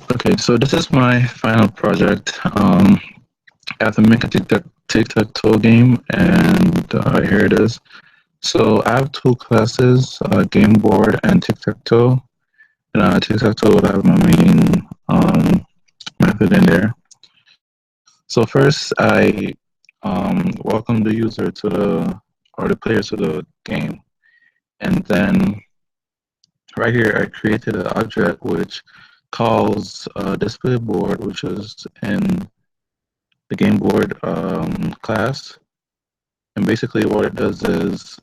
Okay, so this is my final project. I have to make a Tic Tac Toe game, and here it is. So I have two classes, Game Board and Tic Tac Toe. And Tic Tac Toe would have my main method in there. So first, I welcome the user to or the player to the game, and then right here I created an object which calls display board, which is in the game board class. And basically what it does is,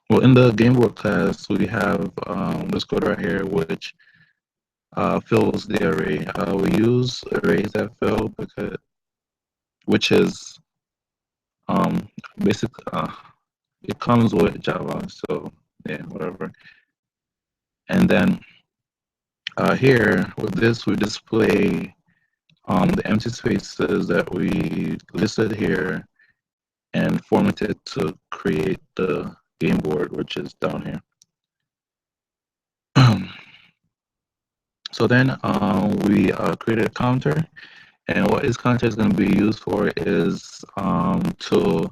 well, in the game board class, we have this code right here, which fills the array. We use arrays that fill because, which is um, basic, it comes with Java, so yeah, whatever. And then here with this, we display the empty spaces that we listed here and formatted to create the game board, which is down here. So then we created a counter, and what this counter is going to be used for is to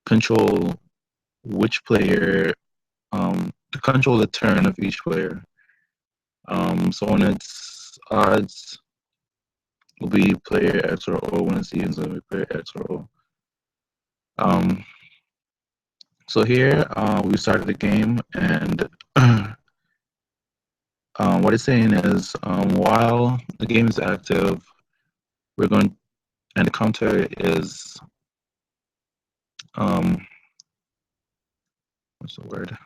control which player, to control the turn of each player. So when it's odds, will be player X or O. When it's evens, it'll be player X or O. So here we started the game, and what it's saying is while the game is active, we're going, and the counter is what's the word?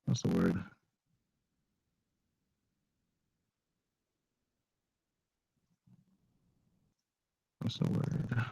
What's the word? What's the word?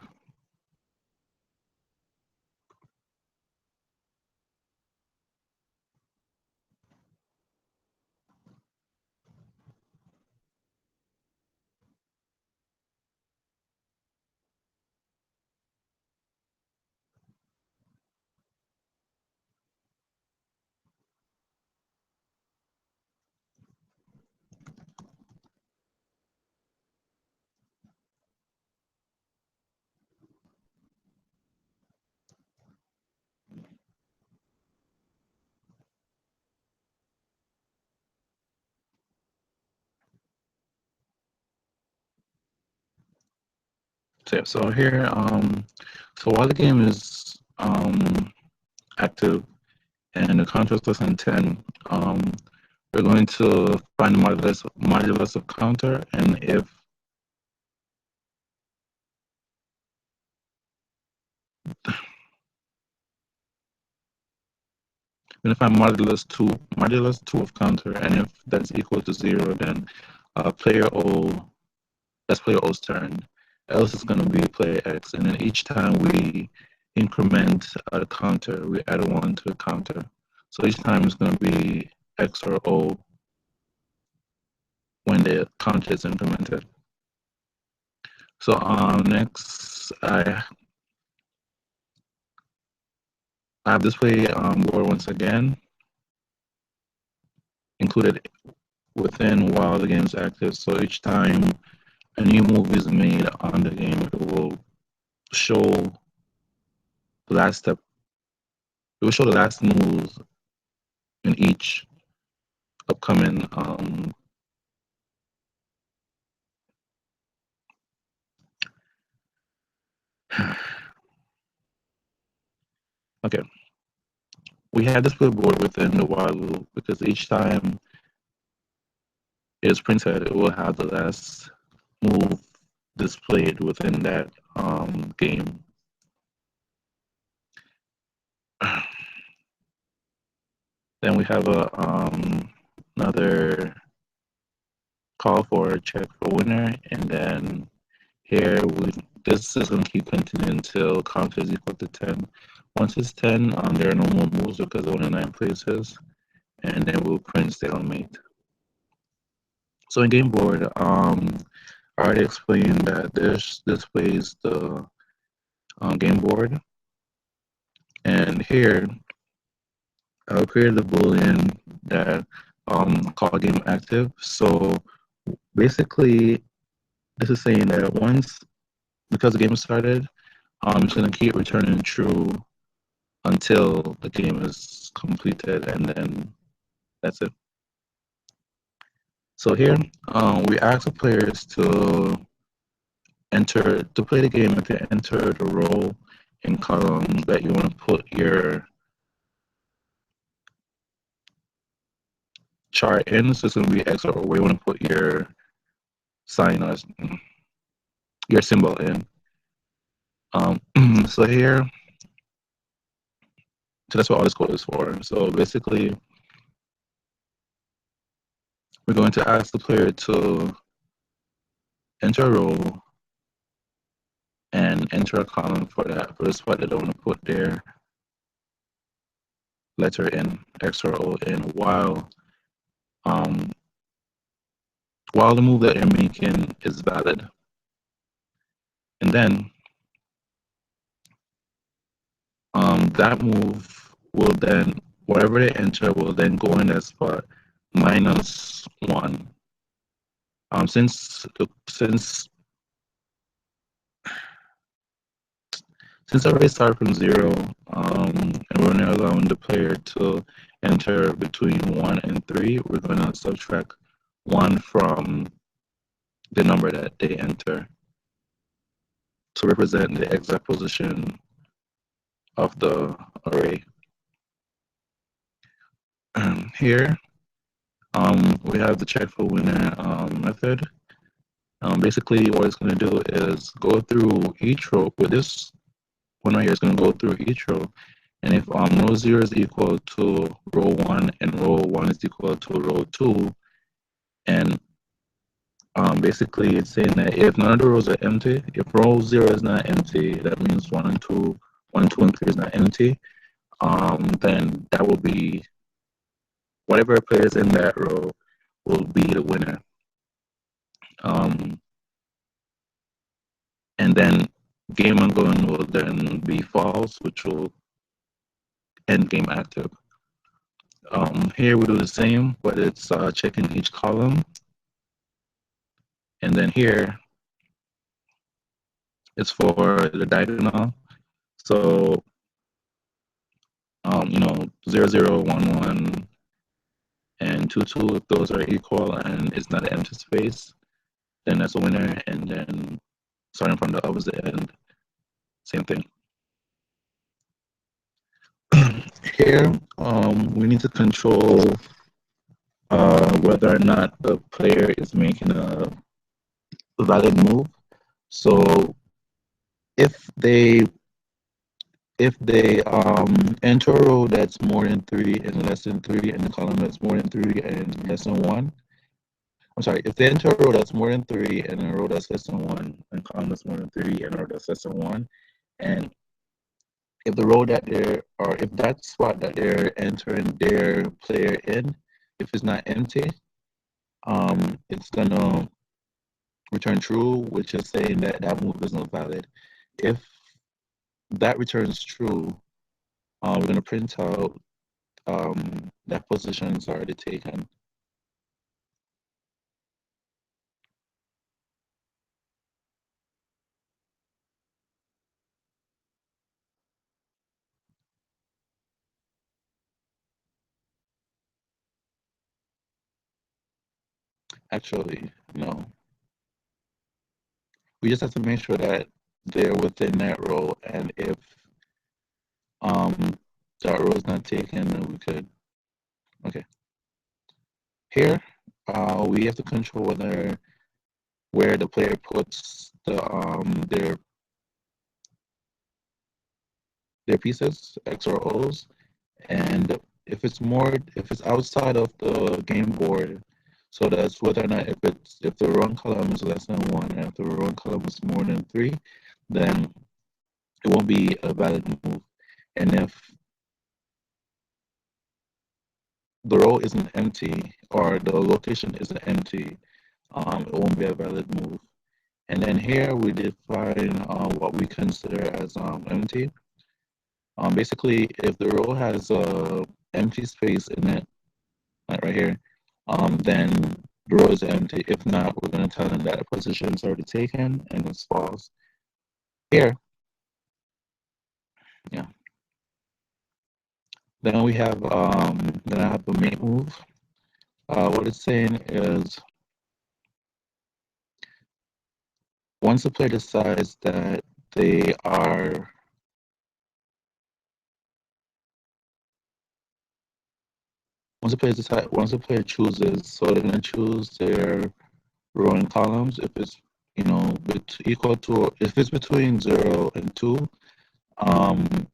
So, yeah, so here, so while the game is active and the counter is less than 10, we're going to find the modulus of counter, and if we're going to find modulus 2 of counter, and if that's equal to 0, then player O, that's player O's turn. Else it's going to be player X, and then each time we increment the counter, we add 1 to the counter. So each time it's going to be X or O when the counter is implemented. So next, I have display board once again included within while the game is active. So each time a new move is made on the game, it will show the last step. It will show the last moves in each upcoming okay. We have display board within the while loop because each time it is printed, it will have the last move displayed within that game. Then we have another call for a check for winner, and then here this is going to keep continuing until counter is equal to 10. Once it's 10, there are no more moves because there are only 9 places, and then we'll print stalemate. So in game board, I already explained that this displays the game board, and here I'll create a boolean that called game active. So basically, this is saying that once, because the game started, it's going to keep returning true until the game is completed, and then that's it. So here, we ask the players to play the game, if you enter the row and column that you want to put your chart in. So it's going to be X, or where you want to put your sign or your symbol in. So here, so that's what all this code is for. So basically, we're going to ask the player to enter a row and enter a column for the spot that they want to put their letter in, X or O in, um, while the move that you're making is valid. And then that move will then, whatever they enter will then go in that spot -1. Since I already started from 0, and we're only allowing the player to enter between 1 and 3, we're going to subtract 1 from the number that they enter to represent the exact position of the array. Here, we have the check for winner method. Basically, what it's going to do is go through each row. With this one right here, it's going to go through each row. And if row 0 is equal to row 1 and row 1 is equal to row 2, and basically it's saying that if none of the rows are empty, if row 0 is not empty, that means 1 and 2, 1, 2, and 3 is not empty, then that will be whatever player is in that row will be the winner. And then game ongoing will then be false, which will end game active. Here we do the same, but it's checking each column. And then here, it's for the diagonal. So, 0, 0, 1, 1, and 2, 2, if those are equal and it's not an empty space, then that's a winner. And then starting from the opposite end, same thing. Here, we need to control whether or not the player is making a valid move. So if they enter a row that's more than 3 and less than 3, and the column that's more than 3 and less than 1. I'm sorry, if they enter a row that's more than 3 and a row that's less than 1, and column that's more than 3 and a row that's less than 1, and if the row that or if that spot that they're entering their player in, if it's not empty, it's gonna return true, which is saying that that move is not valid. If that returns true, we're going to print out that position is already taken. Actually, no. We just have to make sure that they're within that row, and if that row is not taken, then we could. Okay. Here, we have to control where the player puts their pieces, X or O's, and if it's outside of the game board, so that's whether or not if the run column is less than 1 and if the run column is more than 3, then it won't be a valid move. And if the row isn't empty or the location isn't empty, it won't be a valid move. And then here we define what we consider as empty. Basically, if the row has a empty space in it, like right here, then the row is empty. If not, we're going to tell them that a position is already taken and it's false. Here, yeah. Then we have then I have the mate move. What it's saying is once the player decides that they are once the player chooses, so they're gonna choose their row and columns. If it's equal to if it's between 0 and 2, um,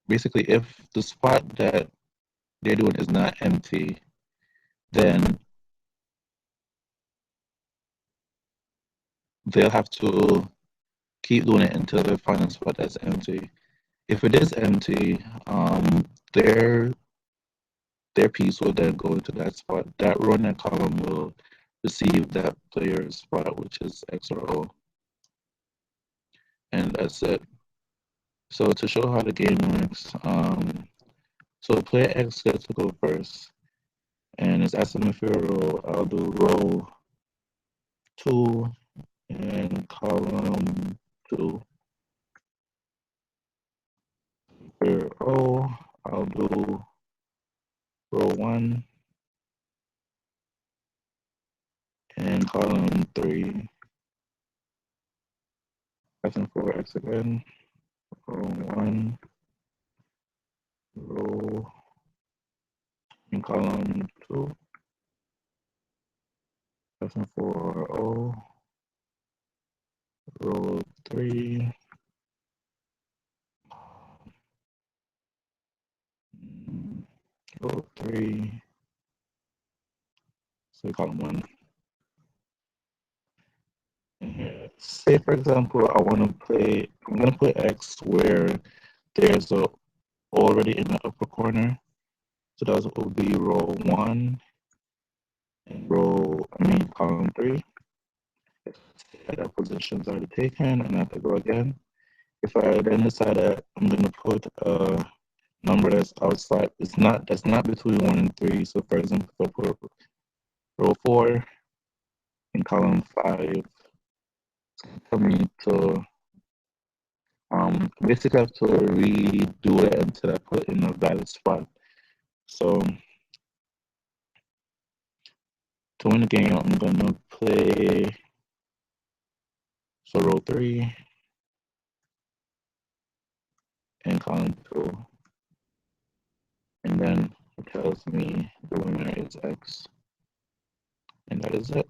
basically if the spot that they're doing is not empty, then they'll have to keep doing it until they find a spot that's empty. If it is empty, their piece will then go into that spot. That row and that column will receive that player's spot, which is X or O, and that's it. So to show how the game works, so player X gets to go first, and it's asking me for a row. I'll do row 2 and column 2. For O, I'll do row 1 and column 3. Asking for X again. Row 1, row in column 2. Asking for O, row 3, row 3, so column 1. Say for example, I'm gonna put X where there's a already in the upper corner. So that will be row 1 and column 3. That position's already taken and I have to go again. If I then decide that I'm gonna put a number that's outside, that's not between 1 and 3. So for example, if I put row 4 in column 5, for me to basically have to redo it until I put in a valid spot. So to win the game, I'm gonna play row 3 and column 2, and then it tells me the winner is X, and that is it.